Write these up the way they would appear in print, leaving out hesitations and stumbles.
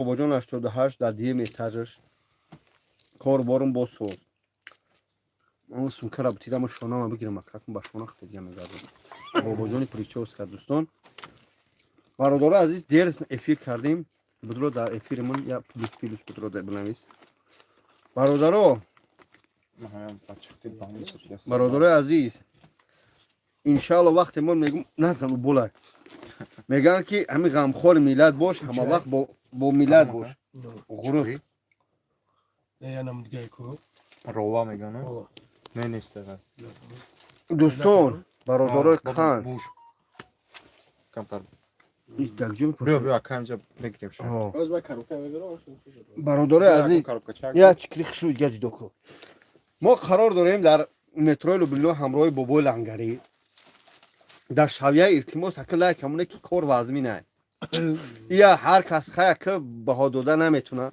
باباجان 88 در دیم اتاجش کار بارم با سوز اون سونکر را بتیدم و شانه ما بگیرم مکرکم با شانه خطه دیگه میگردم باباجانی پریچوز کرد دوستان برادر عزیز دیر افیر کردیم بدرو در افیرمون یا پیلوس بدرو در بنویس برادر عزیز انشالله وقت ما میگم نزن بولای میگن که همین غمخوار میلاد باش همه وقت با میلاد باش غرور نه دیگه کو رولا میگن نه نیست دوستان برادر کان کمتر این دکجون بیا کامجا بگیریم شما باز با کاروکا بگیرم برادر عزیز یا چکری خشو گج دوکو ما قرار داریم در مترو لوبلو همراه بابا لنگری در شویه ارتماس اکل کمونه که کار وزمی نه یا هر کس خیلی که بها داده نمیتونه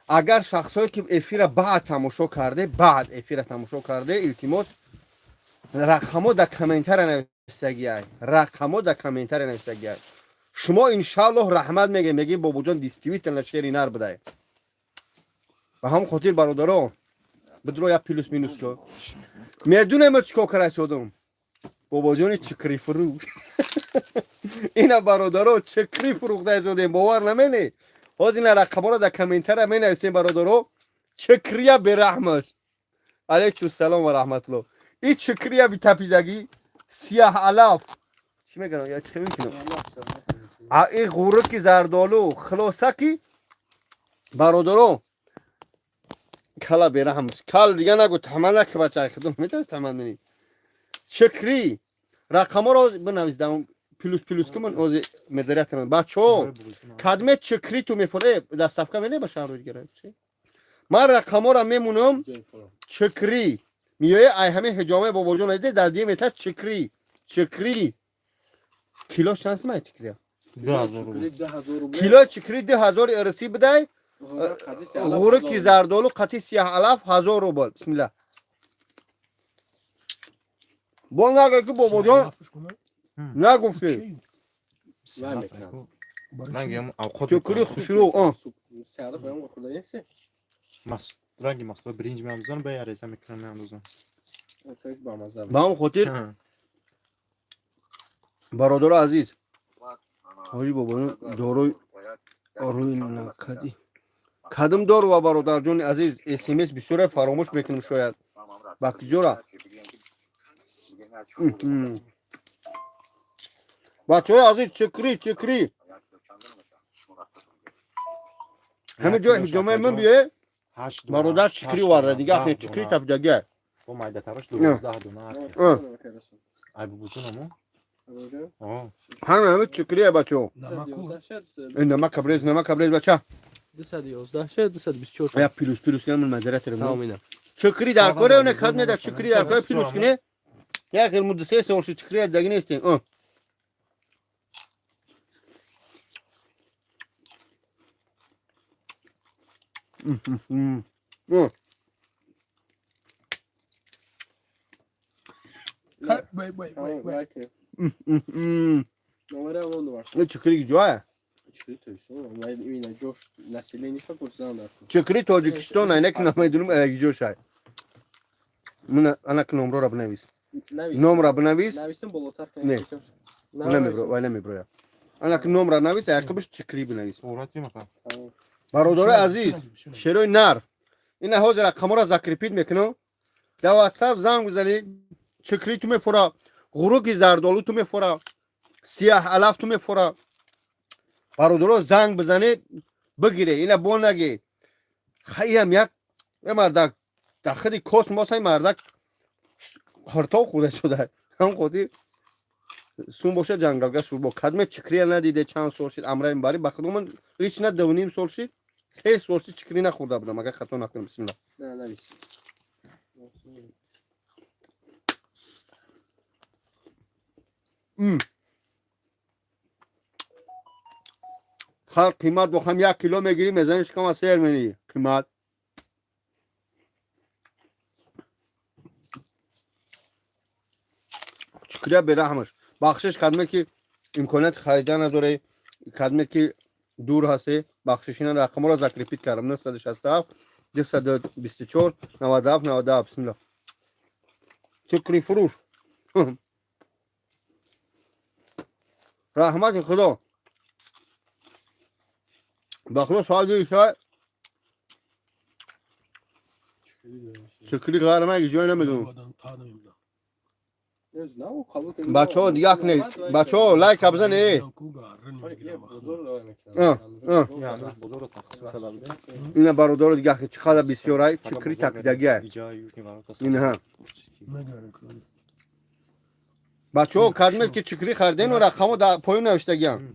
اگر شخصایی که افیر بعد تماشا کرده التماس رقمو در کامنتر نوشتگی شما انشالله رحمت میگی بابا جان دیستیویت نشری نر بده و هم خاطر برادران بدرو یا پلوس مینوس کو میدونم چیکار کرده شدم بابا جان چکری فروخت اینا برادران چکری فروخته شدیم باور نمینی باز این رقم را در کامنتر می نویسیم برادران چکریه به رحمت علیکم السلام و رحمت الله این چکریه بی تپیدگی سیاه علاف چی میگن یا چی میگن این غورکی زردالو خلاصکی برادران کلا به رحمت کل دیگه نگو تمام که بچه خودم میتونست تمام نی چکری رقم را بنویسم پلوس که من از مدیریت من بچه‌ها کدمه چکری تو میفره در صفحه منه به شهر رو گرفت من رقم را میمونم چکری میایه ای همه حجامه بابا جون ایده در دیگه میتاش چکری کیلو شانس ما چکری 2000 کیلو چکری 2000 ارسی بدای غورکی زردالو قطی سیاه علف 1000 روبل بسم الله بونگا که بابا جون نگفتی من خود چکری خوشرو سعادت باید خدا نیستی رنگی ماستو برنج میاندازن به یاریزه میکنن میاندازن با هم خاطر برادر عزیز حاجی بابا داروی نکدی کدم دارو و برادر جون عزیز اسمس بسیار فراموش میکنیم شاید وقتی جورا بچه عزیز چکری همه جای حجامه من بیه برادر چکری وارده دیگه اخی چکری تپیدگه با مایده تراش 12 دونه ای بوتونمو همه چکریه بچه نمک کبریز بچه 211 شد 224 یا پلوس کنه من مدرت رو چکری در کاره اونه کدمه در چکری در کاره پلوس کنه یا خیلی مدرسه سوالشو چکری دیگه نیستیم چکری جواه چکری تاجیکستان اینه که نمیدونم اگه جوش های من انا که نمره را بنویس نمره بنویس نه نمیبرو انا که نمره نویس عقبش چکری بنویس برادر عزیز شروع نر این حاضر رقم را ذکر پید میکنم در واتساپ زنگ بزنی چکری تو میفوره غروکی زردالو تو میفوره سیاه علف تو میفوره برادر زنگ بزنی بگیره اینا بو نگی خیلی هم یک مردک در خیلی کس ماسای مردک خرطا خوده شده هم خودی سون باشه جنگلگه شروع با کدمه چکری ندیده چند سال شد امره این باری بخدو من ریچ نه 2.5 سال شد 3 سال شد چکری نخورده بودم اگر خطا نکنم بسم الله نه نویس خب قیمت بخوام 1 کیلو میگیری میزنش کم از 3 ارمنی قیمت چکری به رحمش بخشش کدمه که امکانات خریدن نداره کدمه که دور هستی بخششین رقم را ذکر کردم 967 224 97 97 بسم الله شکری فروش رحمت خدا بخدا سوال دیگه شاید شکری غیر من جای نمیدونم بچه ها دیگه کنید بچه ها لایک بزنید یعنی بزرگ تخصیص این برادر دیگه که چقدر بسیاره چکری تپیدگی است این ها بچه ها کدمت که چکری خریدین و رقم در پایین نوشتگی هم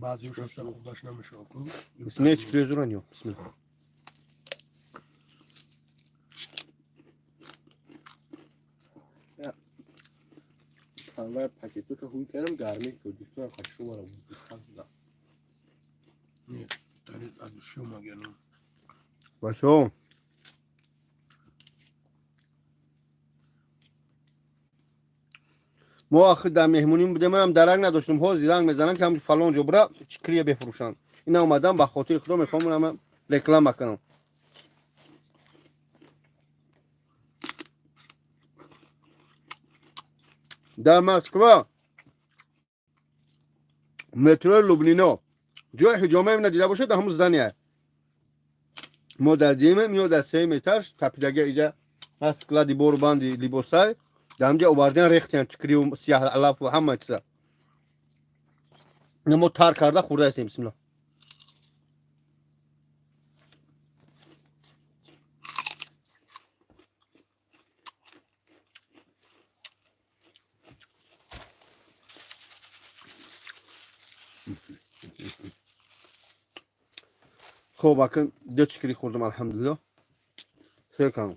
بسم الله چکری زورن یا بسم الله Kanka paketi kahve garmi çocuklar kaçıyor var bu. Ne? Tane adışıyor mu gene? بچه ها ما آخه در مهمونیم بودم منم درنگ نداشتم ها زنگ میزنن که هم فلان جا برا چکریه بفروشن این اومدم به خاطر خدا میخوام اونم رکلام بکنم در مسکو مترو لوبلینا جای حجامه ندیده باشه در همون زنیه ما در دیمه میاد از 3 مترش تپیدگه ایجا از کلادی بور باندی لیبوسای در همجا اووردن ریختیان چکری و سیاه علاف و همه چیزا نمو تار کرده خورده هستیم بسم الله خب bakın 4 çikiri kurdum elhamdülillah. Serkan.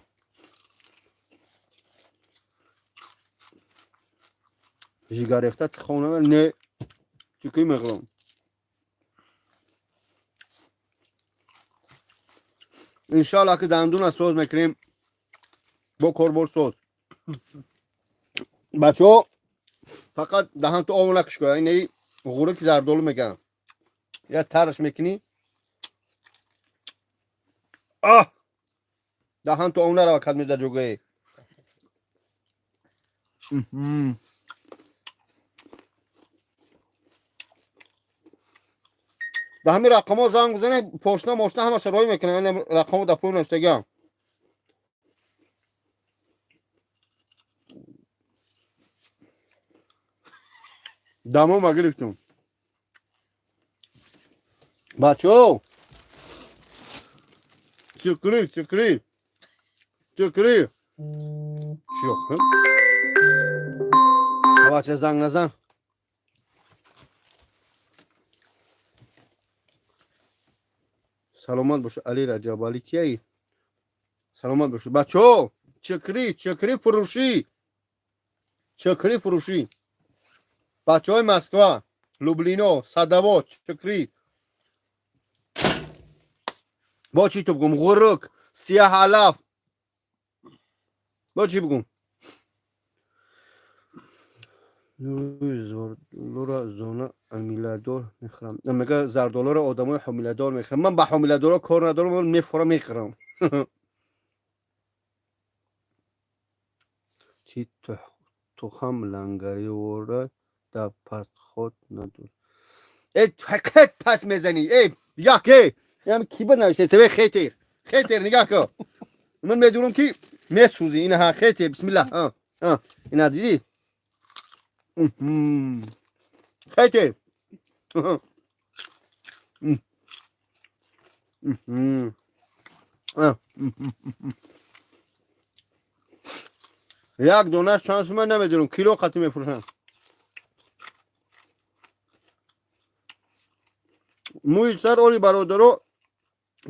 Jigarekta tıkavuna ne çikiri meğlam. İnşallah ki danduna söz mekrem bu korbor söz. Bacho fakat daha to ovuna kışkoya ne غورک زردالو میگم یا ترش میکنی دهان تو اون رو وقت میده جوگه به همین رقم ها زنگ بزنه پشنا ماشنا همه شرایی میکنه این رقم ها در پول نشتگم دمو ما گرفتم بچو چکری چکری چکری شوخ بچه زنگ نزن سلامت باشه علی رجب علی کیایی سلامت باشه بچو چکری چکری فروشی چکری فروشی بچه های مسکو لوبلینو صدوات چکری با چی تو بگم غرق سیاه علف با چی بگم زردالو زونه حمیله‌دار میخرم میگه زردالو رو آدمای حمیله‌دار میخرم من با حمیله‌دارا کار ندارم من میفورم میخرم چی تخم لنگری ورده در پس خود ندور ای حقیقت پس میزنی ای یا که یعنی کی بنوشته سوی خیتر خیتر نگاه کن من میدونم که میسوزی این ها خیتر بسم الله اینا دیدی خیتر یک دونه شانس من نمیدونم کیلو قطعی میفروشن موی سر اولی برادرو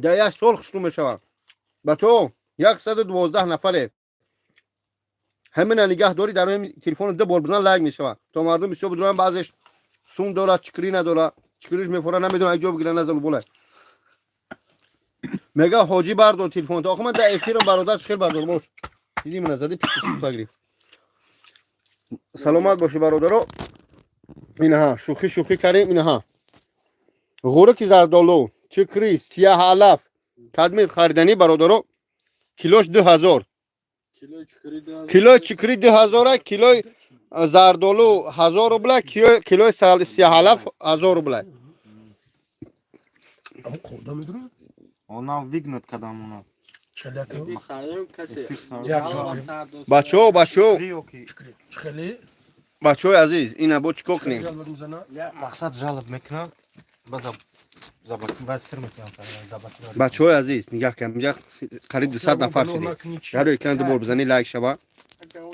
در یک سال خشنو میشوند بچه 112 نفره همین نگاه داری در این تلفن دو بار بزن لایک میشوند تا مردم بسیار بدونن بعضش سون داره چکری نداره چکریش میفوره نمیدونه اجا بگیره نزن بوله میگه حاجی بردار تلفن تا آخه من در افتیرم برادر خیلی بردار باش دیدی من زدی پیش بگیری سلامت باشه برادرو اینها شوخی شوخی کردیم اینها غورک زردالو چکری سیاه علف کدمی خریدنی برادرو کیلوش 2000 کیلو چکری 2000 کیلو زردالو 1000 روبله کیلو سیاه علف 1000 روبله Ama korda müdür? Ona vignut kadam ona. Çelek. Sardım kası. بچه Çıkeli. بچه عزیز اینا با چیکار کنیم Çalmadım sana. Maqsad jalb mikna. Baza zabak basir mikna zabak. بچه عزیز نگاه کن اینجا قریب 200 نفر شدیم یارو اکران دو بار بزنی لایک شبا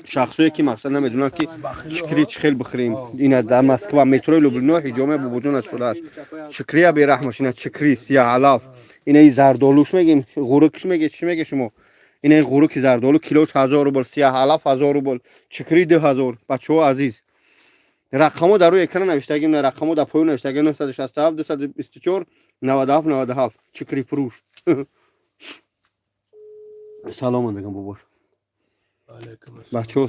شخصی که مقصد نمیدونن که چکری چخیل بخوریم اینا در مسکو مترو لوبلنو حجامه بوجون اشولاش چکری به رحمش اینا چکری سیاه علف اینا ای زردالوش میگیم غورکش میگه چی میگه شما اینا غورک زردالو کیلوش 1000 روبل سیاه علف 1000 روبل چکری 2000 بچه‌ها عزیز رقمو در روی اکران نوشتگیم رقمو در پایین نوشتگیم 967 224 97 97 چکری فروش سلام بگم بابا Aleyküm بچه‌ها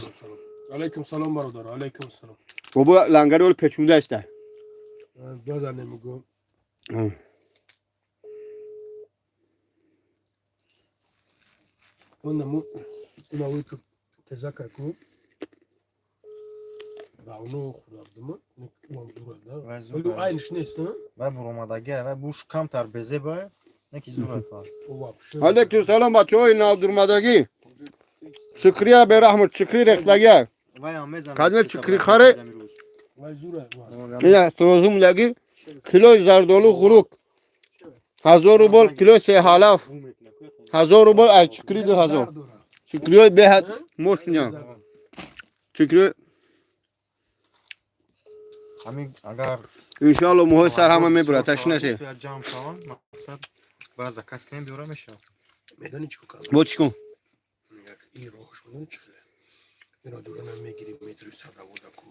Aleyküm selam barodar. Aleyküm selam. بابا لنگری ول پچونده است Biraz annemi go. Onda mu una uyku tezaka ku. Ve onu kurardım mı? Ne kumam zurada. Öyle aynı şey neyse. Ve bu Roma'daki ve bu şu kam tar beze var. Ne ki zurat var. O vapşı. علیکم سلام بچه‌ها این نادرمدگی شکریه به رحمت چکری رختگی Ve ya mezan. Kadmer çukri khare. Vay zura var. اینا تروزم لگی کیلو زردالو غروک 1000 روبل کیلو سه حلف 1000 روبل از چکری 2000 چکری به موشنیا چکری Hamig agar ان شاء الله موهای سر همه میبره تاش نشه Cam falan maksat bazı zakas kıyım diyorum eşya. Medeni çıkıyor. با چیکون İyi roş bunu çıkıyor. Biraz durana megiri metri sada voda ku.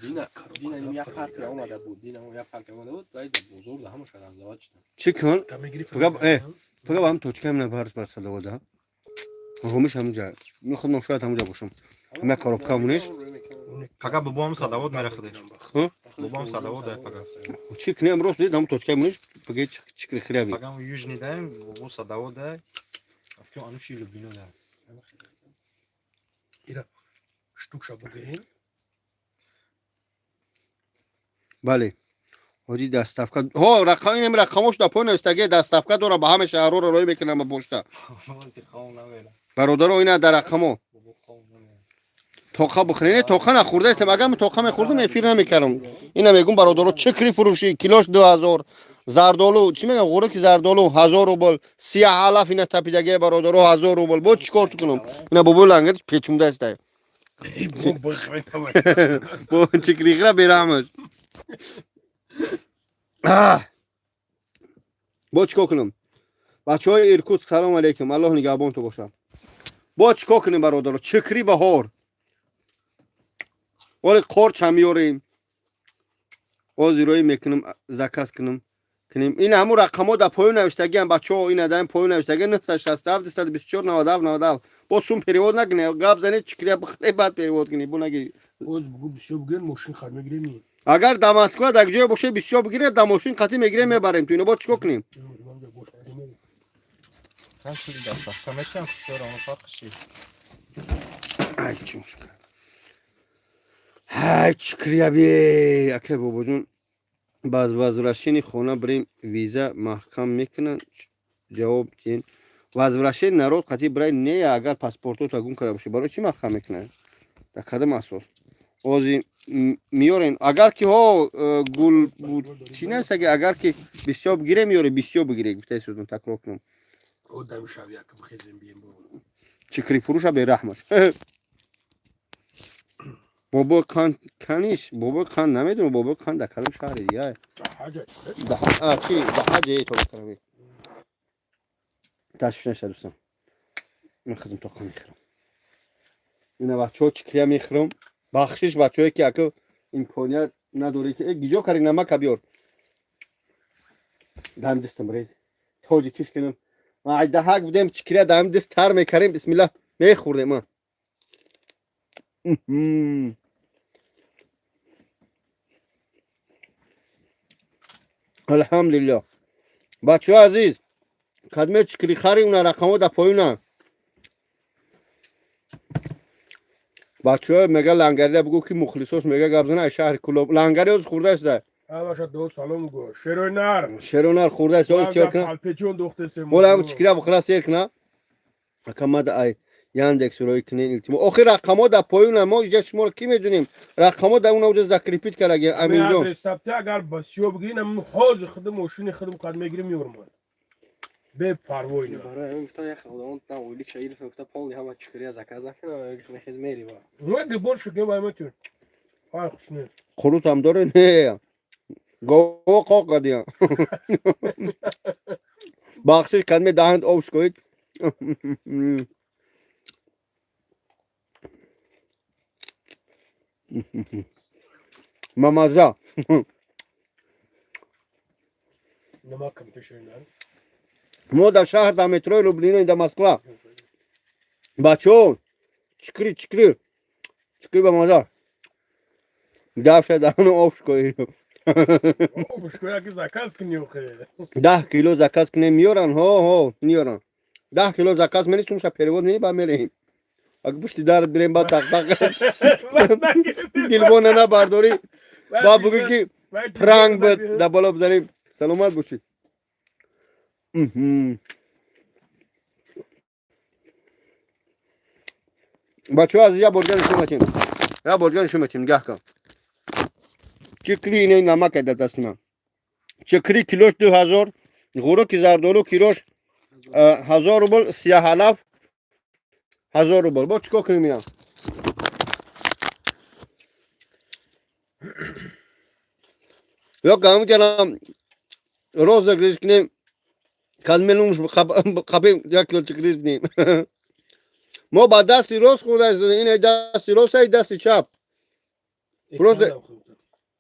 دینا یک پارتی اومده بود دینا یک پارتی اومده بود ولی بزرگ همون شد ازدواج شد چیکون Ta megiri فقط فقط هم تو چکم نبرس بر صدا ودا همش همونجا میخوام شاید همونجا باشم همه کاروب کامونش Fakat babam sadavod merak ediyor. ها Babam sadavod da fakat. چیک نیم روز دیدم تو چکمونش بگی چکری خرابی Fakat bu yüzünde bu sadavod da. Afkın anı şey lübino da. Ştuk şabu geyin. بله حاجی دستافکا ها رقم اینم رقمش در پای نوشتگی دستافکا داره به همه شهرها رو روی میکنم با پشت برادر اینا در رقمو توقع بخرینه توقع نخورده استم اگر من توقع میخوردم افیر نمیکردم اینا میگم برادر چکری فروشی کیلوش 2000 زردالو چی میگم غورک زردالو 1000 روبل سیاه علف اینا تپیدگی برادر 1000 روبل بود چیکار کنم اینا بابا لنگت پیچونده است با چکری خرا بیرامش با چیکار کنم بچهای ایرکوتسک سلام علیکم الله نگهبان تو باشم با چیکار کنیم برادر چکری بهار ولی قرچ هم میاریم وازیروی میکنم زکاس کنیم این همون رقم‌ها در پایین نوشتگی هم بچه‌ها این در پایین نوشتگی 967 224 97 97 با سوم پریود نکنه گاب زنی چکری بخری بعد پریود کنی بو نگی Oz bu bir şey bugün moşin kalma giremiyor. اگر در مسکو در جای باشه بسیار بگیره در ماشین قطعی میگیره میبریم تو اینو با چیکار کنیم Kan şu da safkametten sonra onu farklı şey. ای چون های چکری بی اکه بابا جون باز راشینی خونه بریم ویزا محکم میکنن جواب دین وزراشین نرود قطعی برای نه اگر پاسپورتو تا گم کرده باشه برای چی محکم میکنن در کدام اساس اوزی میارین اگر که ها گل بود چی نیست اگر که بسیار بگیره میاره بسیار بگیره بتایسون تکرار کنم O demiş abi yakın xezin biyim bu. چکری فروش به رحمش بابا کانیش بابا کان نمیدونم بابا کان در کدام شهر دیگه Hacı. چی ده حاجه تو بکنم تشویش نشه دوستان میخوام تو خانه میخرم اینا بچه ها چکری میخرم بخشش بچه هایی که اکو امکانیت نداره که گیجا کاری نمک بیار دم دستم ریز تاجی کش کنم ما عیده حق بودیم چکری دم دست تر میکریم بسم الله میخوردیم ما الحمدلله بچه ها عزیز کدمه چکری خری اون رقم در پایونه بچه ها میگه لنگری بگو که مخلصوس میگه گبزنه شهر کلوب لنگری از خورده است ده همشه دو سالم گو شروع نر شرونار خورده است از چیار کنه پالپیچون دخترسه مولا هم چکری بخورا سیر کنه رقم ده ای یاندکس روی کنین التیمو آخر رقم در پایونه ما اینجا شما کی میدونیم رقم در اون اوجه ذکر ریپیت کرده امین جان آدرس ثبته اگر بسیو بگیرین هم حوض خودم ماشین خودم کار میگیریم میورم به پروای نه برای این گفتم یک خودمون تا اولی که شیر فکر پول همه چکری از اکاز کنه میخواد میری با نه گبر شکه باید میتون های خوش نه خروط هم داره نه گو قاق قدیم بخشش کدمه دهند آوش کنید ممازه نمک کم تشین ما در شهر در متروی لوبلینو در مسکو بچون چکری به مازه دفشه دهنو آوش کنید او بشکویا که زکاز کنیو خیلی 10 کیلو زکاز کنه میارن ها میارن 10 کیلو زکاز منی چون شب پریود نی با میریم اگه پشتی دارت بریم با تق گلبونه نه برداری با بگی که پرنگ بود در بالا بزنیم سلامت باشید بچه ها از یا برگن شما تیم گه کن چکری اینه نمک در دست من چکری کیلوش 2000 غورک زردالو کیلوش 1000 روبل سیاه حلف 1000 روبل با چیکار کنیم اینا یا کام کنم روز گریش کنیم کلملونش خبیم یک کیلو چکریز بنیم ما با دستی روز خورده است این دستی روز ای دستی چپ روز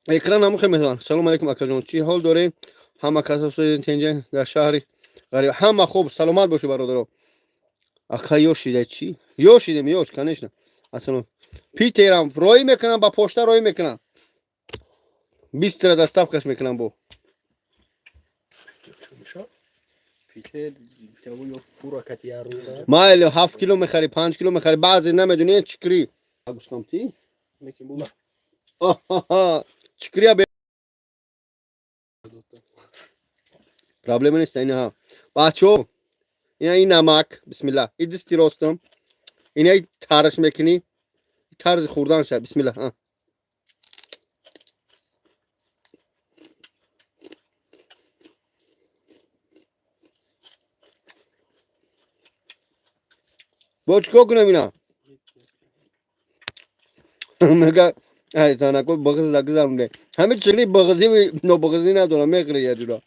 اکران هم خیلی سلام علیکم اکا جان چی حال دارین همه کسا تنجن در شهری غریب همه خوب سلامت باشه برادر اکا یوشیده چی یوشیده میوش کنیش نه اصلا پیترم روی میکنم با پشت روی میکنم 20 را دستاف میکنم بو پیچه تو یو فورا کتیار رو ما 7 کیلو میخری 5 کیلو میخری بعضی نمیدونی چکری گوشتم تی میکی بولا چکریا به پرابلم نیست اینا بچو این نمک بسم الله این دستی راستم اینا ترش میکنی طرز خوردن شه بسم الله ها با چیکار کنم اینا مگه ای تا نکو بغض لگزم نه همه چیزی بغضی و نو بغضی ندارم میگره یه جورا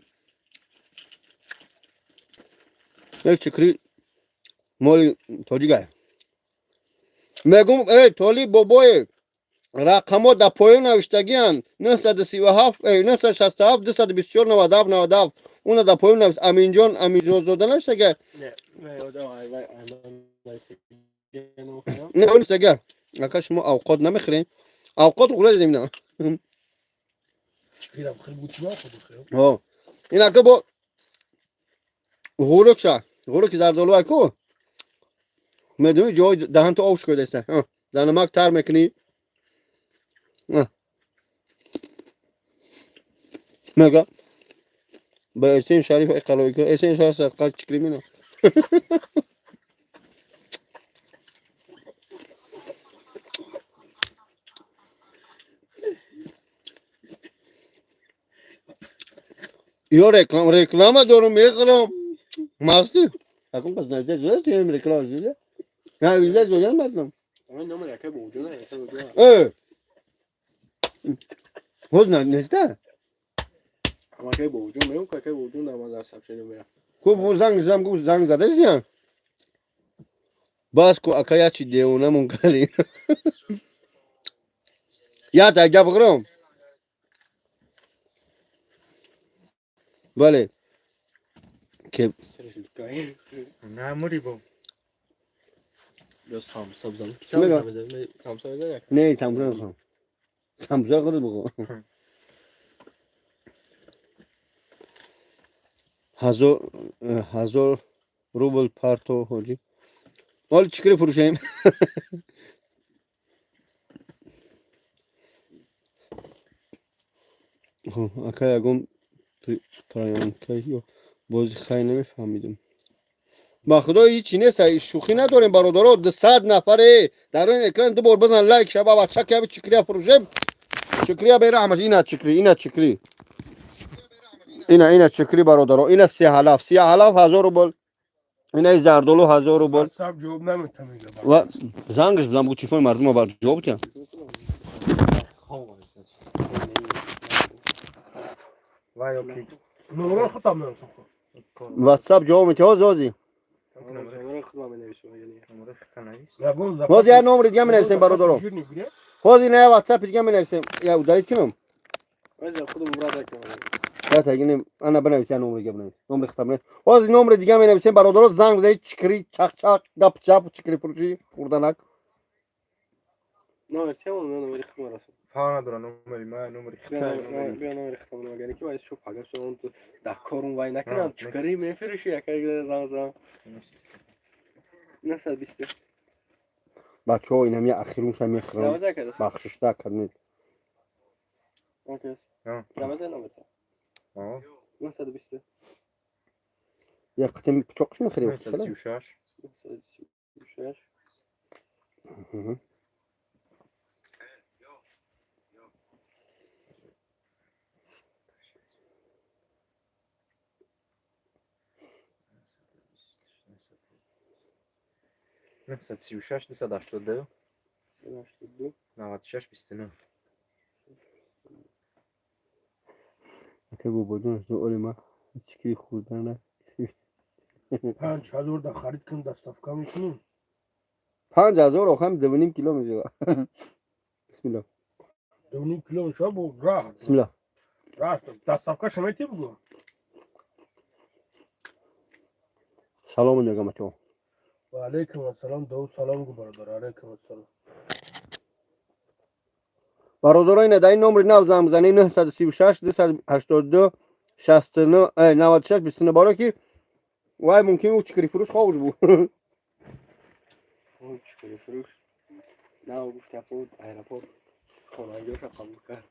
یک چکری مال توجیگه میگم ای تولی بابای رقمو در پایین نوشتگیان 937 967 224 97 97 اون در پایین نوشت امین جان زاده نشتگه نه یادم ای نه اون نشتگه اکاش ما اوقات نمیخوریم اوقات غلط دیم نه چکریم خیلی بوتی ما خود خیلی ها این اکا با غورک شه غورک زردالو اکو میدونی جای دهن تو آوش کرده است در نمک تر میکنی مگه با اسیم شریف اقلایی که اسیم شریف صدقه چکری مینه یا reklama دارم میکنم مستی اکن پس نزده زده تیم رکلام زده نه ویزه زده نمیدونم من نمره که بوجود نه اصلا بوجود خود نزده اما که بوجود میون که بوجود نماز عصب شده میره کو زنگ زده زیان باز کو اکایا چی دیونه مونکلی یا تا گپ بگرم بله که سرش لکایی نه موری با یا سامسا بزنم میگم. سامسا بزنم نه تمرین نخوام سمزار خودت بگو 1000 روبل پرتو حاجی مال چیکار فروشیم اکا یکم پرایان که بازی خیلی نمیفهمیدم با خدا هیچی نیست شوخی نداریم برادرها 200 نفره در این اکران 2 بار بزن لایک شبا بچه که چیکریا فروشیم چیکریا به رحمش اینا چیکری اینا چیکری برادرها اینا 3000 1000 روبل اینا زردالو 1000 روبل صاحب جواب نمیتونم میگم و زنگش بزن بو تلفن مردم بر جواب کن وای اوکی نمره خطم نمیشم واتساپ جواب میده زوزی نمره خودم بنویسم یعنی نمره خطا نویس خود یا نمره دیگه می‌نویسیم برادرها خود نه واتساپ دیگه می‌نویسیم یا دارید کنم از خودم مراد کنم لا تاگینم انا بنویسم نمره دیگه بنویس نمره ختم نه خود نمره دیگه می‌نویسیم برادرها زنگ بزنید چیکری چاق گپ چاپ چیکری فروشی خوردنک نه تمام نمره خودم راست فا نداره نمره ما نمره خطا بیا نمره خودم یعنی که باید شو پاگم سون تو در کارون وای نکنم چیکاری میفروشی یکی زنگ نه 120 بچه‌ها این هم یه اخیرونش هم می‌خرن نوازه کرد بخشش تا کنید اوکی ها نوازه نوازه ها 920 یه قطعه پچاقش می‌خریم 36 6 936 282 82 96 29 که بابا جون سوال ما چیکری خوردن 5000 در خرید کن دستافکا میکنیم 5000 آخم 2.5 کیلو میشه بسم الله 2.5 کیلو میشه با راه بسم الله راست دستافکا شمیتی بگو سلام علیکم بچه‌ها و علیکم السلام دو سلام گو برادر علیکم السلام برادرای در این نمره نو زنگ بزنید 936 282 69 96 29 بارا که وای ممکن او چیکری فروش خواهد بود او چیکاری فروش نه گفت اپود ایرپورت خانه‌اش قبول کرد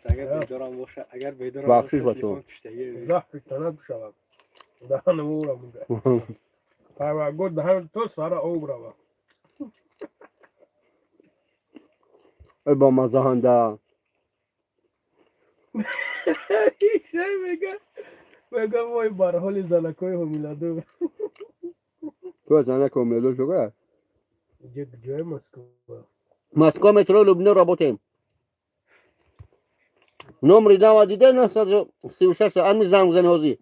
اگر بیدارم باشه اگر بیدارم بخشش باشه بچه‌ها. کشتگی زه پیتانت بشوم دهن مورم میده پایوا گود دهن تو سارا او بروا ای با مزاهنده چه میگه وای برحال زلکای همیلادو تو از زنه کمیلو شو جای مسکو مسکو مترو لبنان رابطیم نمره نو دیده 936 امی زنگ بزنی حاضی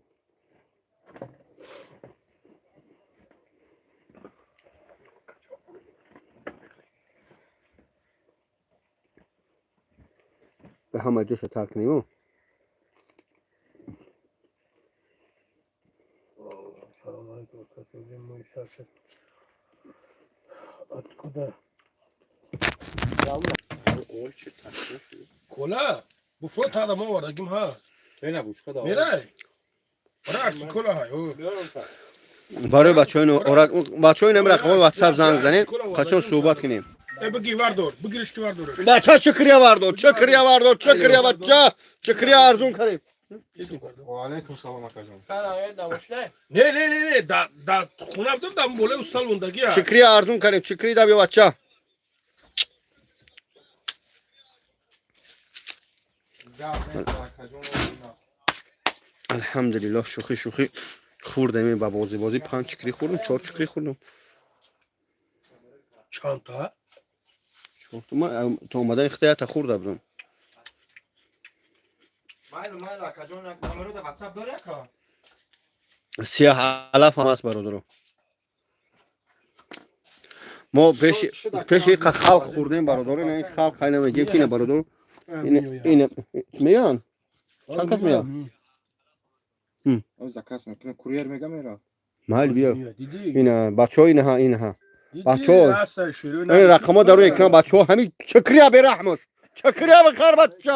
به همه جوش ترک نیمو سلام علیکم کسی مویشت ات کده اول چه تاکید کولا بفرو تا ما وردگیم ها ببین بوشکا داره میره برای کولا های او برای بچه های نمره رقم واتساپ زنگ بزنید قچان صحبت کنیم بگی وردار بگیرش که وردارش بچه چکریا وردار چکریا بچه چکریا ارزون کنیم و علیکم سلام اکا جان نه دا خونه بدم دم بوله استال وندگی ها چکریا ارزون کنیم چکری دا بیا بچه الحمدلله شوخی خوردم با بازی 5 چکری خوردم 4 چکری خوردم چند تا ما تو اومدن اختیارت خورده بودم مایل اکا جان نمره در واتساپ داری اکا 30,000 هم هست برادرو ما پیش یک خلق خوردیم برادرو نه این خلق خیلی نمیگیم که نه برادرو این میان چند کس میان او زکاس میکنه کوریر میگه میره مایل بیا این بچه های اینها بچه این رقم ها در روی اکران بچه ها همین چکریا به رحمش چکریا بخیر بچه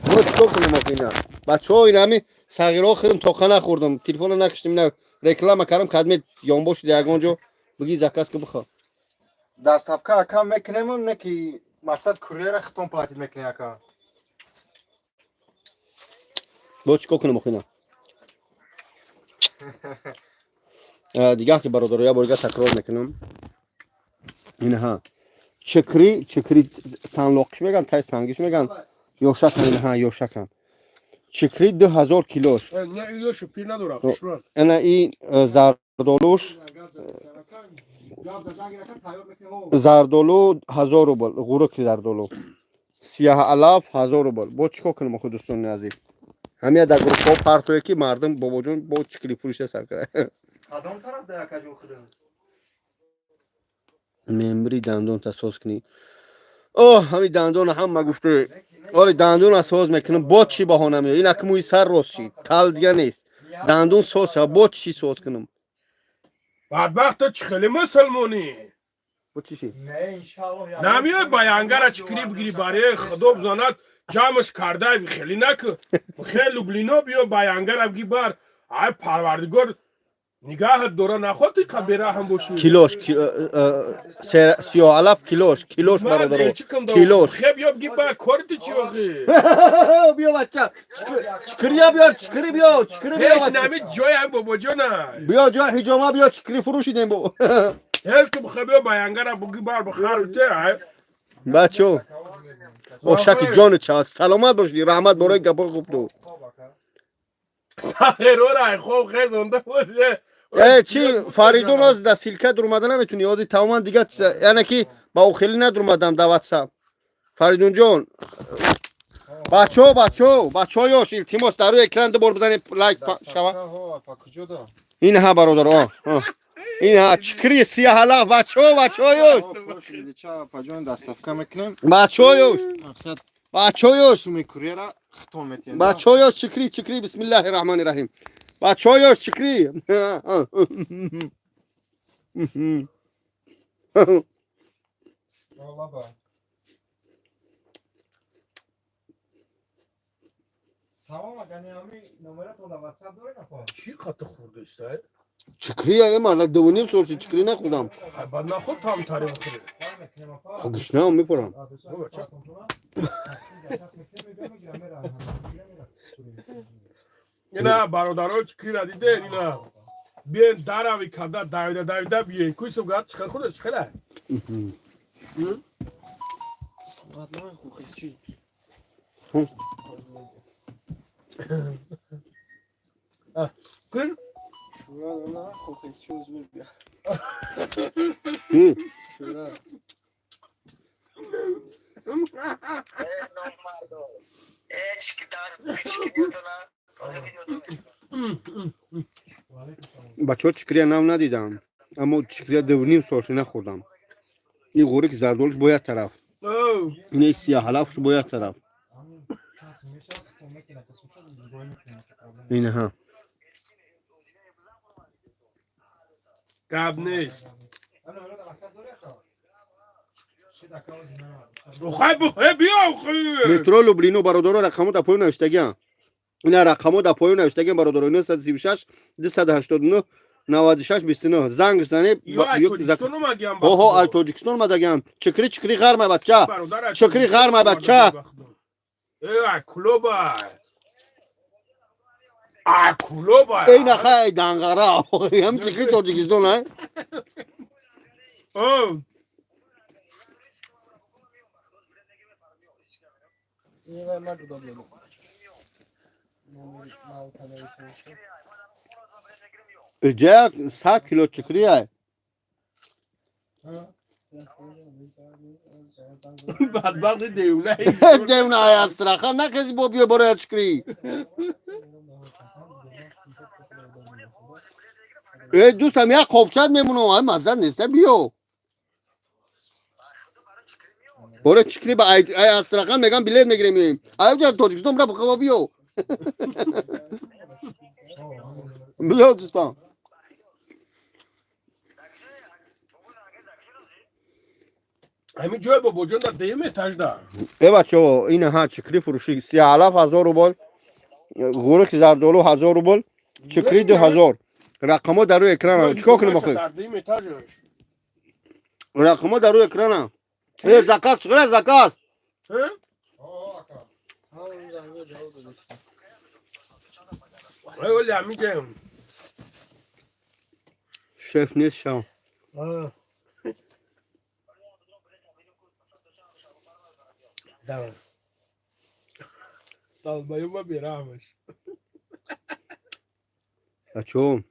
ما چطور کنیم اینا بچه‌ها این همه صغیرها خودم تاقه نخوردم تلفن نکشتم نه رکلام کردم خدمت یانباش دیگه بگی زکاس که بخوا دستافکا کم میکنیم نه که مقصد کوریر ختم پلاتید میکنی اکا با چیکار کنم اخینا دیگه که برادر یا برگه تکرار میکنم اینها چکری سنلاقش میگن تای سنگیش میگن یوشک اینها یوشکن چکری 2000 کیلوش نه یوشو پیر نداره قشران انا این زردالو 1000 روبل غورک زردالو سیاه الاف 1000 روبل با چیکار کنم خود دوستان عزیز همه در گروه ها پرتوی که مردم بابا جون با چکری فروش سر کرده کدام طرف در کجا خودم ممبری دندون تساز کنی اوه همین دندون هم ما گفته آره دندون اساس میکنم با چی بهانه میاد این اکموی سر راست شید کل دیگه نیست دندون سوس با چی سوس کنم بدبخت تو چخلی مسلمانی با چی شی نه انشالله نمیای بیانگر چکری بگیری برای خدا بزاند جمعش کرده خیلی نکن خیلی لوبلینو بیا بیانگر بگی بر ای پروردگار نگاه دوره نخواهی قبیره هم باشی کیلوش 30,000 کیلوش برادر کیلوش خیلی بیا بگی بر کارتی چی آخی بیا بچه چکری بیا چکری بیا هیچ بچه نمی جای هم بابا جانه بیا جا حجامه بیا چکری فروشی دیم با هیچ که بخواه بیا بیانگر بگی بر بخارته بچه او شک جان چه سلامت باشی رحمت برای گپا خوب تو سخیرو رای خوب خیلی زنده باشه چی فریدون از در سیلکه در اومده نمیتونی یادی تماما دیگه یعنی که با او خیلی ندر اومدم در واتساپ فریدون جان بچه ها یاش التماس در روی اکران دو بار بزنید لایک شوا این ها برادر این ها چکری 30,000 بچه ها یاش بچه ها یاش سومی کوریر ختم میتین بچه ها یاش چکری بسم الله الرحمن الرحیم بچه ها یاش چکری تمام اگر نیامی نمره تو در واتساپ داری نکن چی قطع خورده است؟ چکری های من دونیم سورسی چکری نخودم بعد نخود هم تاریخ خورده خوگش نه میپرم اینا برادرها چکری را دیده اینا بیاین در اوی کده دویده بیاین کوی سوگرد چکر خودش چکره کن بچه ها چکری نو ندیدم اما چکری دونیم سورسی نخوردم این غوری که زردالش باید طرف این 30,000 باید طرف این ها قبل نیست بخواه بیا مترو لوبلینو برادر رقمو در پایون نوشتگی این رقمو در پایون نوشتگی برادر 936 289 96 29 زنگ زنه اوه ای تاجیکستان مدگم چکری غرمه بچه چکری غرمه بچه ای کلوبا این خیلی دنگره هم چکری تاجیکستان های اینجا 100 کیلو چکری های بدبخت دیونه دیونه های استرخان نه کسی با بیا برای چکری ای دوستم یک خوبچت میمونم های مزد نیسته بیو برای چکری با ای استرخان میگم بلیت میگیریم ای جا تاجیکستان برای بخوا بیو بیا دوستان همین جای بابا جان در دیمه تجده ای بچه ها این ها چکری فروشی 30,000 روبل غورک زردالو 1000 روبل چکری 2000 رقم‌ها در روی اکران چیکار کنیم بخوای Dardayım etajı. رقم‌ها در روی اکران ای زکات چقدر زکات Hı? Öyle amicim. شف نیست شام Ha. Tamam. Dalbayıma bir rahmet. بچه‌ها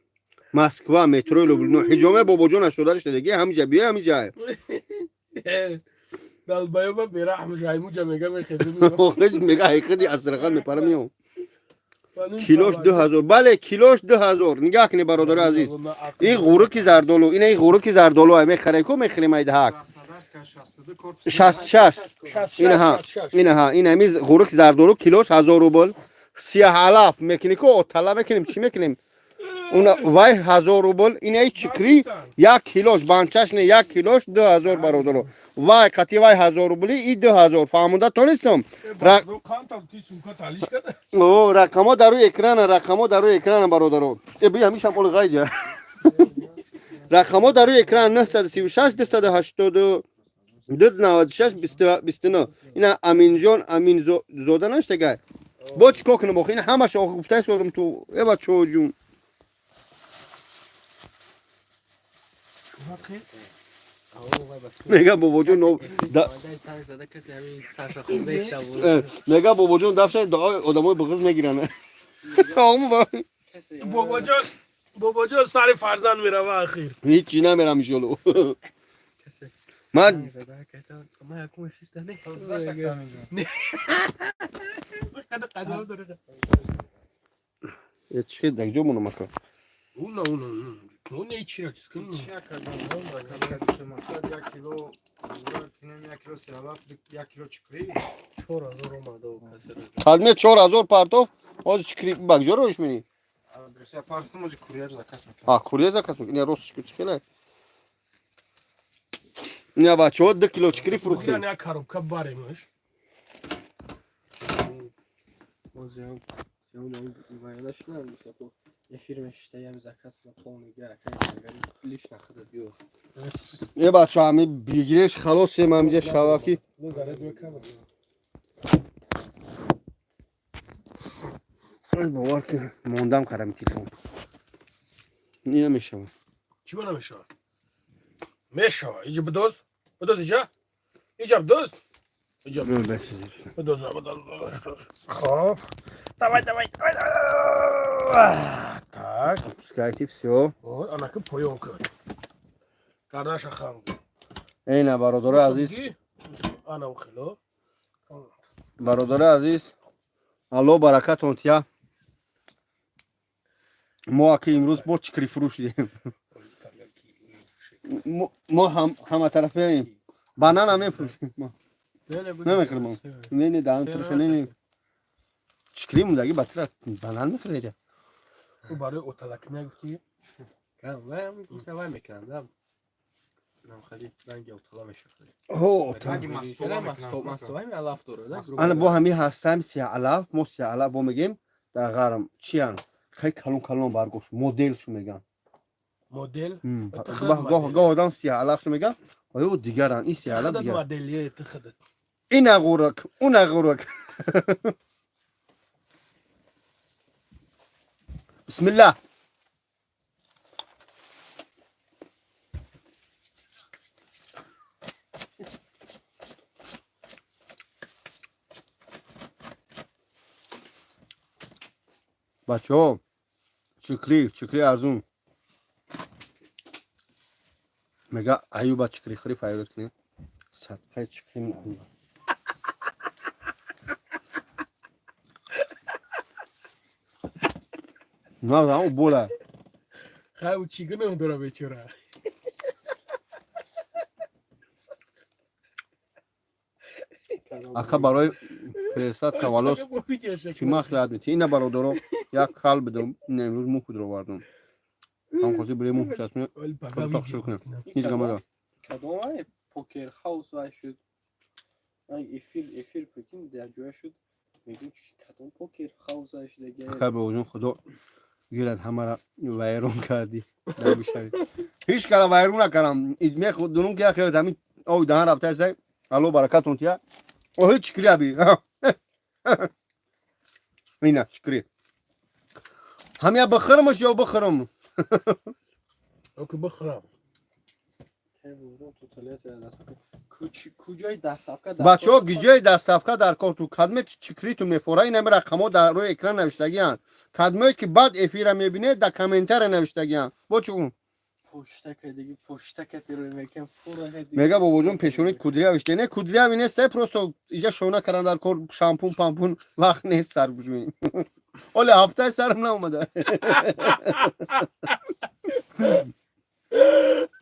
مسکو مترو لوبلینو حجامه بابا جون شده شدگی همینجا بیا همینجا Dalbayıma bir rahmet. Raymuca mega mekhezim. خودش میگه حقیقتی استرخان میپره میام کیلوش 2000 بله کیلوش 2000 نگاه کنی برادر عزیز این غورکی زردالو این غورکی زردالو میخره کو میخریم ایده هک 66 این میز غورک زردالو کیلوش 1000 روبل 3000 میکنی کو طلب میکنیم چی میکنیم اون وای 1000 روبل این ای چکری 1 کیلوش بانچش نه 1 کیلوش 2000 برادر وای قطعی وای 1000 روبلی این 2000 فهمونده تو نیستم او رقم‌ها در روی اکران رقم‌ها در روی اکران برادر بیا همیشه اول غایجا رقم‌ها در روی اکران 936 280 296 29 اینا امین جان امین زوده نشته گای با چیکار کنم بخو این همش گفته سودم تو ای بچو جون میگه بابا جون میگه بابا جون دفعه دعای آدمای بغض میگیرن آقا بابا جان سر فرزند میره و اخیر هیچ چی نمیرم جلو من چی دیگه جو منو مکن اون چی را چیز کنم کلمه 4000 پارتو از چکری بگجا روش منی کوریا زکات میکنی روش چکله نه بچه‌ها 2 کیلو چکری فروختیم نه کاروبکا باریمش یه بچه همی بگیرش خلاص من میگه شواکی باور که موندم کردم تلفن اینه میشه چی بنا میشه میشه اینجا بدوز اینجا بدوز اینجا بدوز خب давай так пускайте все вот она как поёнка кардаша хан اینا برادر عزیز انا وخلو برادر عزیز الله برکتون تیا ما که امروز با چکری فروش دیدیم ما همه طرفیم بانان هم میفروشیم ما نمیخریم نه دان ترش نه چکری موندگی بطرت بانان میخره اینجا او برای اوتلک نگفتی من گفتم وای میکنم نم خیلی رنگ اوتلا میشه هو انا با همی هستم 3000 ما 3000 با میگیم در غرم چیان خیلی کلون برگوش مدل شو میگن مدل گاه آدم 3000 شو میگن و دیگران این 3000 دیگر مدلیه تخدت این غورک اون غورک بسم الله بچه‌ها چکری ارزون میگه ایوب چکری خری فایده کنه صدقه چکری میکنه نه اون بوله خیلی چیگنه داره بیچاره اکا برای فرستاد کوالاس چی مصلحت میتی اینا برادرم یک کال بدم این امروز مو خود رو بردم هم خواستی برای مو چسبونه تاق شروع کنم هیچ گمه دار کدوم پوکر هاوس وای شد افیر پوکین در جوه شد میگم کدوم پوکر خوزش دیگه خیر به وجود خدا گیرد همه را ویرون کردی نمیشه هیچ کلا ویرون نکردم ایدمی خود دونم که خیلی همین او دهان رفته است الله برکتون تیا او هیچ شکری ابی مینا شکری همیا بخرمش یا بخرم اوکی بخرم که بودم تو تلیت دست کجای دستافکا بچه ها گیجای دستافکا در کار تو کدمه چکری تو میفوره این همه رقم در روی اکران نوشتگی هن کدمه که بعد افیره میبینه در کامنتر نوشتگی هن با چون پشتک دیگه پشتک روی میکن فوره دیگه میگه با وجود پیشونیت کودریا وشته نه کودریا وینسته پروستو اینجا شونه کردن در کار شامپون پامپون وقت نیست سر بجوین اولی هفته سرم ناومده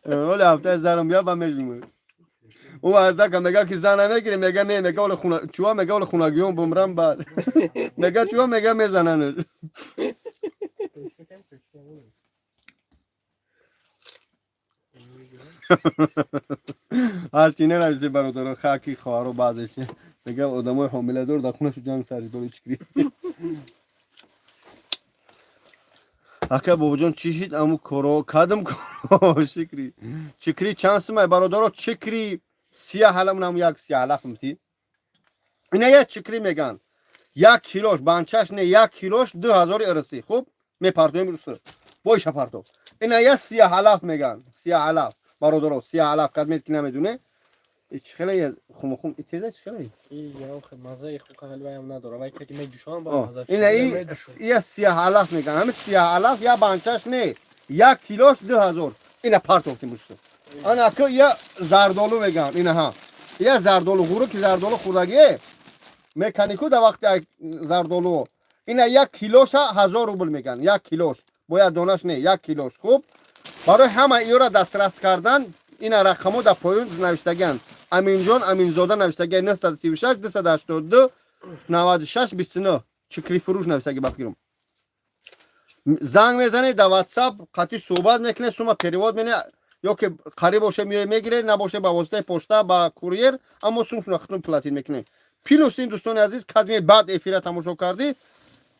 اولی هفته سرم بیا با مجموعه او اردا که میگه که زنه میگیره میگه نه میگه اول خونه چوا میگه اول خونگیون بمرم بعد میگه چوا میگه میزنن حال چینه نمیشه برادر خاکی خوارو بعدش میگه آدمای حامله دار در خونه شو جنگ سری داری چکری اکه بابجان چی شید امو کرو کدم کرو شکری چکری چانس ما برادر چکری سیاه حالمون هم یک سیاه حالف میتی اینه یک چکری میگن یک کیلوش بانچش نه یک کیلوش 2000 ارسی خوب میپردویم روسو بایش پردو اینه یک سیاه حالف میگن سیاه حالف برادر سیاه حالف کدمیت کی نمیدونه هیچ خیلی خم ایتیزه خیلی یا خب مزه خوب خیلی بایم نداره ولی که می جوشان با مزه اینه این سیاه حالف میگن همه سیاه حالف یا بانچش نه یک کیلوش 2000 اینه پردو میشه آن که یا زردالو میگن اینه ها یا زردالو غورو که زردالو خوردگیه مکانیکو در وقت زردالو اینا یک کیلوش 1000 روبل میگن یک کیلوش باید دونش نه یک کیلوش خوب برای همه ایرا دسترس کردن اینا رقمو در پایین نوشتگن امین جان امین زاده نوشتگن 936 282 96 29 چکری فروش نوشتگی بخیرم زنگ میزنه در واتساپ قطعی صحبت میکنه سوما پریواد میکنه یا که قریب باشه میگیره نباشه با واسطه پشتا با کوریر اما سومشون ختم پلاتین میکنه پلوس این دوستان عزیز کدمی بعد افیره تماشا کردی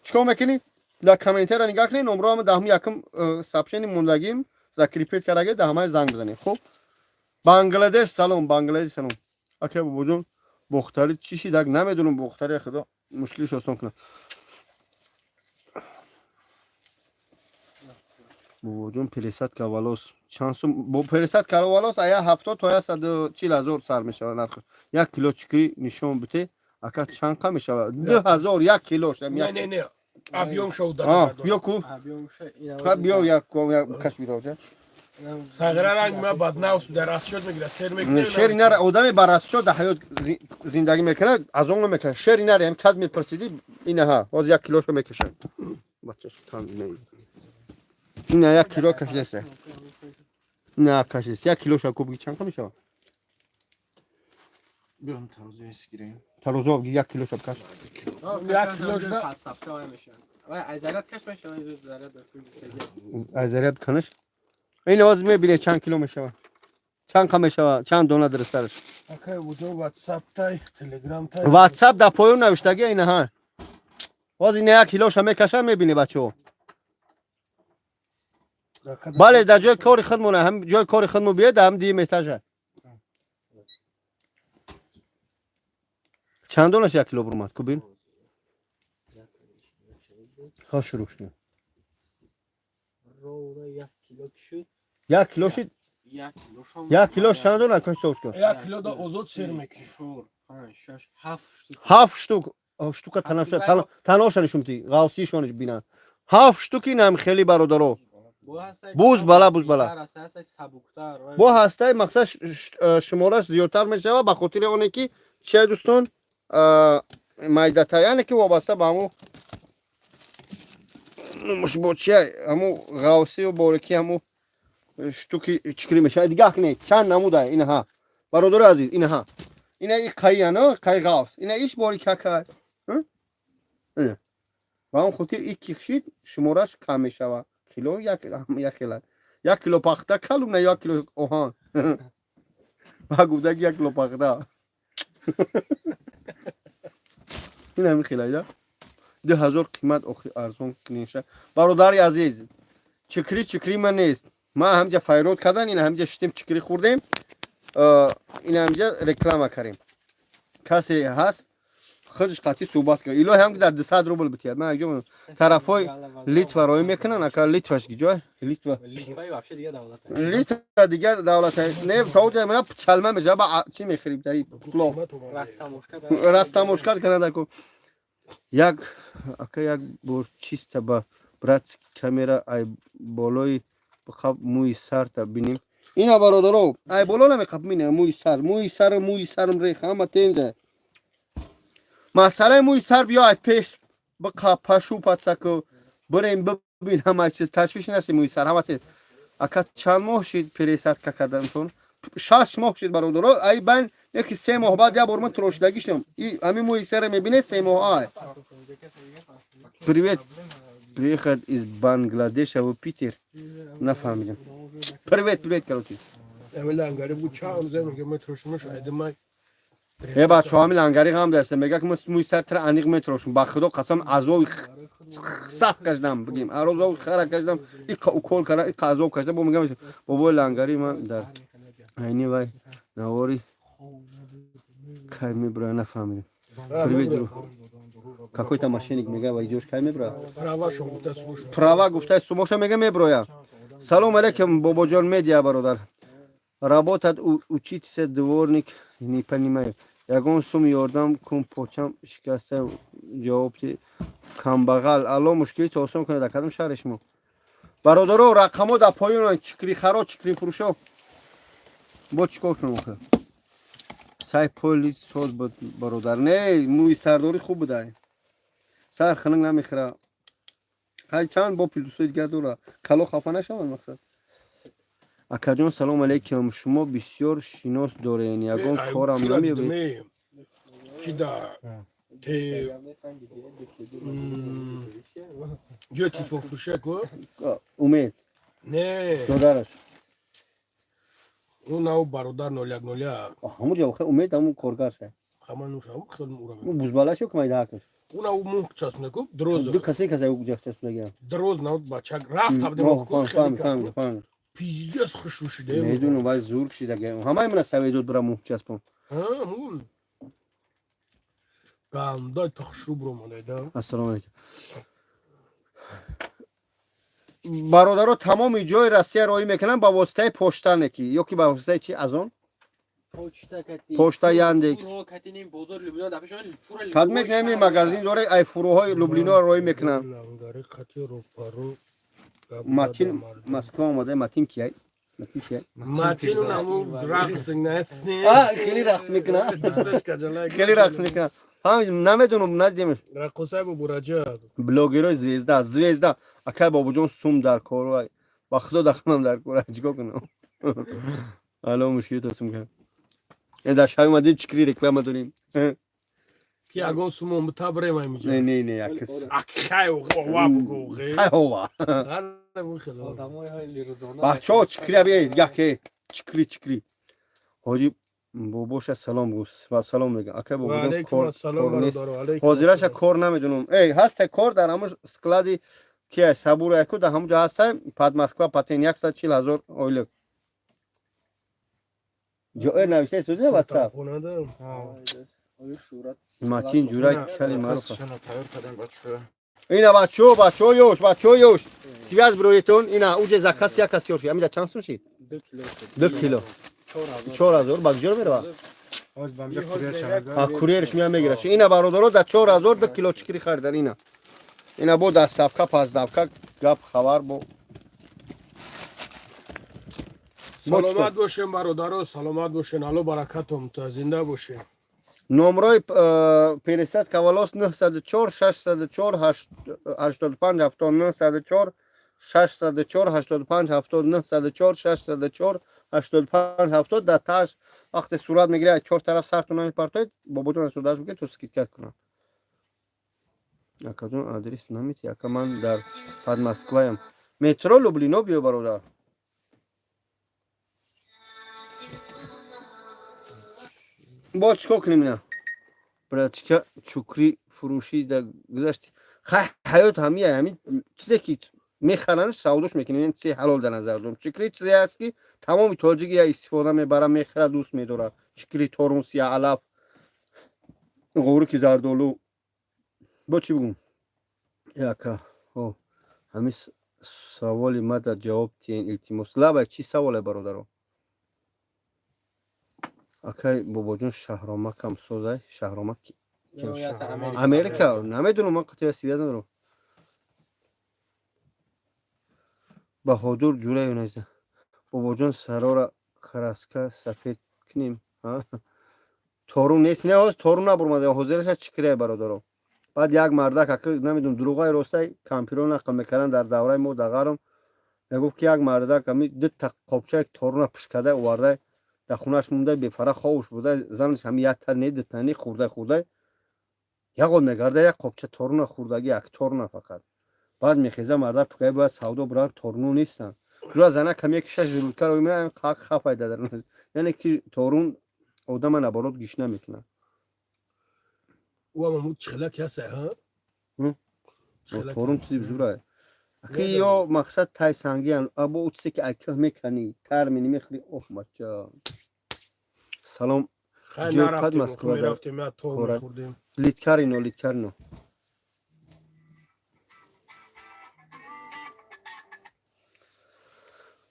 چیکار میکنی در کامنتر نگاه کنی نمره هم دهم یکم سابشن موندگیم ذکریپیت کرده ده همه زنگ بزنی خب بنگلادش سلام بنگلادش سلام اوکی بابا بختاری چی شید اگه نمیدونم بختاری خدا مشکلش آسان کنه بابا جون پریسات کاوالاس چانس با پریسات کاوالاس آیا 70 تا 140,000 سر میشه نرخ یک کیلو چکی نشون بده اکا چند کم میشه 2000 یک کیلوش نه نه نه ابیوم شو در بیا کو ابیوم شه بیا یک کشمیر آجا ساغره رنگ ما بدناوس در راست شد میگیره سر میکنه شیر اینا را آدم براست شد در حیات زندگی میکنه از اون میکنه شیر اینا را هم کد میپرسیدی اینه ها باز یک کیلوشو میکشن بچه تام نه اینا یک کیلو کشیده نه کشیده یک کیلوشو کو بگی چند کم میشه بیام تازه اسکرین تروزو بگی یک کیلوشو کش یک کیلوش نه صفتا میشه و ازالت کش میشه و زرد از ریب کنش این آواز میبینه چند کیلو میشه چند کم میشه چند دونه در سرش اوکی وجو واتساپ تای تلگرام تای واتساپ در پایون نوشتگی اینه ها باز این یک کیلوش هم میکشن میبینی بچه‌ها بله در جای کاری خودمونه هم جای کاری خودمون بیاد هم دیگه میتاجه چند دونش یک کیلو برمد کبین ها شروع شد رو یک کیلو شد یک کیلوش یک کیلوش چند دونه کش توش کن یک کیلو دا ازود سر میکنه شور 5 6 7 هفت شتوک شتوک تناش نشون تی غاوسی شونش بینن هفت شتوکی نم خیلی برادرو بوز بالا بوز بالا با هسته مقصد شمارش زیادتر میشه و به خاطر اونه که چه دوستان مایدتا یعنی که وابسته به همو مش با چه همو غاوسی و بارکی همو شتوکی چکری میشه دیگه کنه چند نموده اینه ها برادر عزیز اینه ها اینه ای قایه نه قای غاوس اینه ایش باریکه که اینه و هم خاطر ای کشید شمارش کم میشه کیلو یک کیلو پخته کلوم نه یک کیلو اوهان با گوده یک کیلو پخته این همین خیلی ده 2000 قیمت آخی ارزون کنیشه برادری عزیز چکری من نیست ما همجا فایرود کردن این همجا شتیم چکری خوردیم این همجا رکلام کردیم کسی هست خودش قطعی صحبت کرد ایلو هم که در 200 روبل بتید من اگه طرفای لیتوا روی میکنن اکا لیتواش گیجای لیتوا دیگه دولت نه فوج من چلمه میشه با چی میخریم داری پلو راست مشکل کنه در کو یک اکا یک بور چیست با برات کامera ای بالای بخواب موی سر تا بینیم اینا برادرو ای بالا نمیخواب مینه موی سرم ریخه اما تنگه مسئله موی سر بیا پیش بقا پشو پتسکو بریم ببین همه چیز تشویش نسی موی سر همه تیز اکا چند ماه شید پریست که کدنتون 6 ماه شید برادرو ای بین یکی 3 ماه بعد یا برمون تروشدگی شدم همین موی سر میبینه 3 ماه آی привет приехал из Бангладеша в Питер نفهمیدم привет короче اولا غریب بود چه هم زمین که متروشمش ایدمای ای بچه ها لنگری هم دسته میگه که موی سر تر انیق متروشم با خدا قسم عذاب سخت کشدم بگیم عذاب خرا کشدم این کول کردم این عذاب کشدم با میگم بابا لنگری من در عینی وای نواری کای میبره نفهمیدم привет друг какой-то мошенник میگه وای جوش کای میبره права گفته سموشا میگه میبره سلام علیکم بابا جان медиа برادر работает учиться дворник не понимаю ягон сум ёрдам кун почам шикаста ҷавобти камбағал алло мушкилити осон кунед дар кадом шаҳри шумо бародаро рақамо дар поён чикри харо чикри фурӯшо бо чӣ кор кунам оха сай поли соз буд бародар не мӯи сардорӣ хуб буда сар ханак намехӯра ҳай чанд бо пилдусои дигар дора кало хафа нашаванд мақсад акаҷон салом алейкум шумо бисёр шинос доред ягон корам намеёбед кида те ҷо тифофуршако умед не додараш ӯ нав бародар 0101 ҳамун ҷо охир умед ҳамун коргарша хаманушам хелм ура бузбалашо кумай даҳакаш ӯ нав муҳ часнеко дроз ду касе касе ҷахчасплагия дроз нав бачак рафт фаҳмидам пиздец хушушиде медунам вай зур кишидаге ҳамаи мана саведод бира муҳ часпам мун гандай тахшуб ро монайда ассалому алейкум бародаро тамоми ҷои россия роҳӣ мекунанд ба воситаи почта ки ё ки ба воситаи чи аз он почта яндекс кадмек нами магазин дора ай фурӯҳои лублино роҳӣ мекунанд матин москва омада матин кияй матин наму рақс не хеле рақс мекунад хеле рақс мекунад намедунам надидем рақоса бу бураҷа блогерои звезда акай бобуҷон сум дар кор ба худо дахмам дар кор чикор кунам алло мушкили тосум кам дар шаҳи мадин чикри реклама дорем ки ягон сумон бутабремай миҷа не якс акхай ова бугу хай ова бачаҳо чикри абиед яке чикри ҳоҷи бобоша салом гуфт салом мегам акай бобуҷон кор нест ҳозираша кор намедунам эй ҳаста кор дар ҳамун склади кия сабура яку дар ҳамун ҷо ҳаста пад москва патен 140,000 ойлик ҷоэ навишта истодида ватсап матин ҷурак кали маруфа ина бачаҳо ёш связ бироитон ина уҷе закас якас ёш амида чанд сум шид 2 кило 4000 ба куҷо мерава курьерш меа мегирад ина бародаро да 4000 2 кило чикри харидан ина бо дастафка пасдавка гап хабар бо саломат бошен бародаро саломат бошен алло баракатум то зинда бошен номрои пересад кавалос 904 604 85 79 604 85 79 604 85 70 дар таш вақте сурат мегирад чор тараф сарту намепартоед бобоҷон судаш бигӯ то скидкат кунам акаҷон адрес намити ака ман дар пад москваям метро лублино биё бародар бо чӣ кор кунем ина братчика чукри فروشی در گذشت حیات همین چیزی که میخرن سوداش میکنن این چی حلال در نظر دارم چکری چیزی هست که تمام تاجیک یا استفاده میبره میخره دوست میداره چکری تورموس یا علف قورک زردالو با چی بگم یکا همین سوالی ما در جواب تین التماس لبا چی سواله برادرو اکای بابا جون شهرامک هم سوزه شهرامک امریکا نمیدونم من قطعه سیویز ندارم بهادر جوره نیزه بابا جون سرا را کراسکا سفید کنیم تورون نیست نه از تورون نبرمده حاضرش چکریه برادرو بعد یک مردک که نمیدونم دروغای راسته کامپیرون نقل میکردن در دوره ما دغرم میگفت که یک مردک همی دو تا قابچه تورون پشکده آورده در خونش مونده بفره خوش بوده زنش همی یک تا نه دو تانی خورده یقول میگرده یک قابچه تورون خوردگی یک تورون فقط بعد میخیزه مردک پکای باید سودا بران تورون نیستن جورا زنه کمی که 6 روز کرد و میرن قاق خفای دادن یعنی که تورون آدم نبارات گیش نمیکنه او هم چخلک هست ها تورون چیزی بزرگه اکی یا مقصد تای سنگی هن ابا اوچسی که اکه میکنی تر مینی میخوری اوه مچا سلام خیلی نرفتیم میرفتیم یا تور میخوردیم لیتکرینو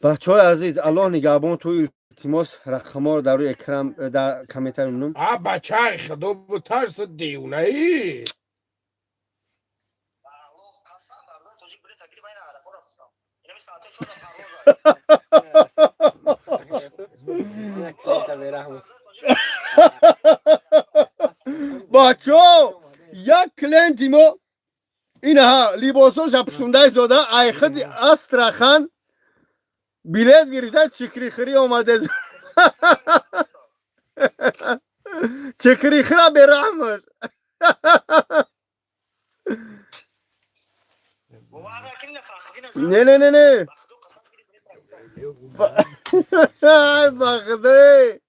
بچه های عزیز الله نگهبان توی التماس رقم ها رو در روی اکرام در کمیتر میمونم بچه های خدا بترس دیونه ای بچه ها یک کلینتی ما این ها لیباسوش پشونده زاده ایخد استرخان بیلیت گرفته چکری خری آمده چکری خرا به رحمش نه بخده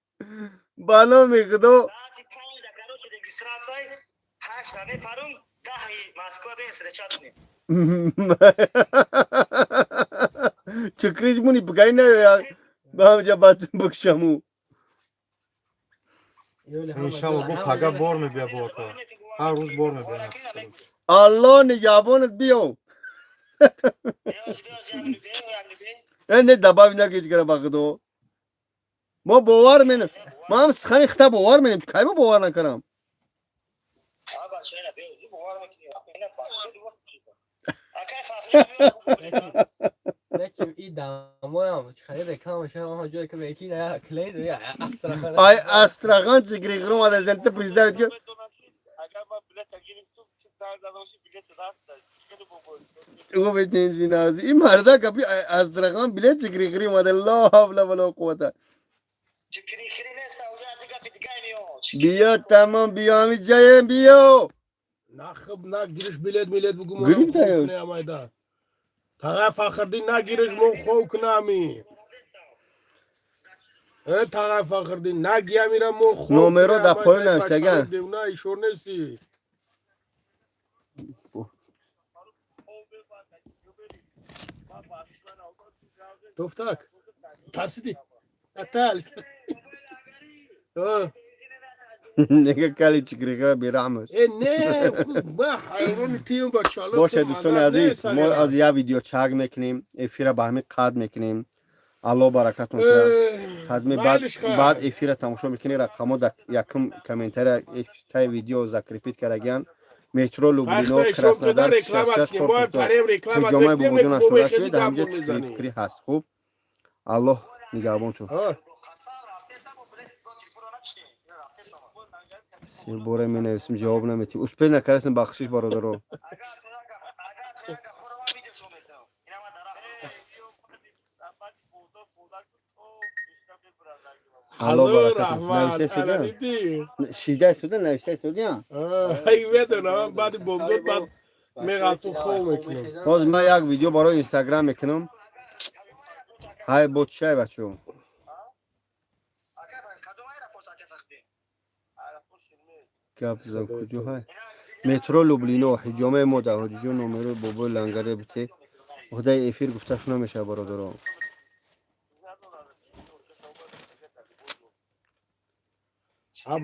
بالا میگدو چکریش مونی بگای نه یا به همجا بات بکشمو انشالله بو پگا بار میبیا با که هر روز بار میبیا الله نگهبانت بیو نه دباوی نگیش گره بخدو ما باور مینم ما هم سخنی خطا باور مینم که ما باور نکنم لكن إذا ما خلينا كلام شيء ما هو جاي كم يكين يا كليد يا أسترخان ay Astrahan çekiri kırma da zente pizza diyor. O betin jinazi. İm harda kapı Astrahan bile çekiri kırma da la havla ve la kuvvete. Biyo tamam biyo mi cayem biyo. نخب نه گیرش بلیت بگو گریم خوب کنه امایده طرف آخردی نه گیرش مو خوب کنه امی طرف آخردی نه گیا میرم مو خوب نومرو دا پایین نوشتگن نه ایشور نیستی توفتاک ترسیدی اتالس نگه کلی چکری کردن بیرحمش نه با حیران تیم با چالش باشه دوستان عزیز ما از یه ویدیو چک میکنیم افیر به همین قد میکنیم الله برکتون کنه بعد افیر تماشا میکنی رقمو در یکم کامنتر تای ویدیو ذکر کردگن مترو لوبلینو کراسنودار شش خورد جامعه بودن اشتراک شده در همجا چکری فکری هست خوب الله نگهبانتون سیر بوره می نویسیم جواب نمیتیم اسپید نکرسیم بخشش برادرو الله برکت نوشته شده شیده شده نوشته شده یا ای بدونم بعد بمدود بعد میغلطو خوب میکنم باز من یک ویدیو برای اینستاگرام میکنم های بود شای بچه گپ زن کجا های مترو لوبلینو حجامه ما در حجیجو نمره بابا لنگره بته خدای افیر گفتش نمیشه برادران.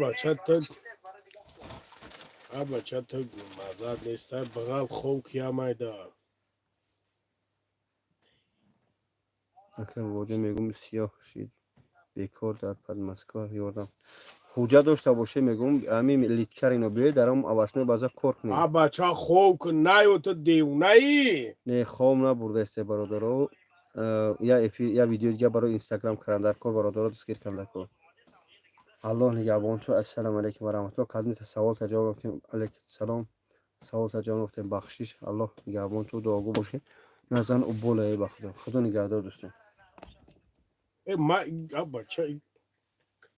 بچه تا مزد نیسته بغل خوب کیا مایده. اکر واجه میگم سیاه شید بیکار در پد مسکو یاردم خوجه داشته باشه میگم همین لیتکر اینو بیاید درام آواشنه بازا کار کنیم. بچه خوب که نیو تو دیونه ای. نه خوام نبرده است برادرو. یا ویدیو دیگه برای اینستاگرام کردن کار برادرو دستگیر کردن کار. الله نگهبان تو. السلام علیکم و رحمت الله. کدوم سوال تا جواب گفتیم علیکم السلام. سوال تا جواب گفتیم بخشش. الله نگهبان تو دعاگو باشه. نزن و بولای بخدا. خدا نگهدار دوستان. ما بچه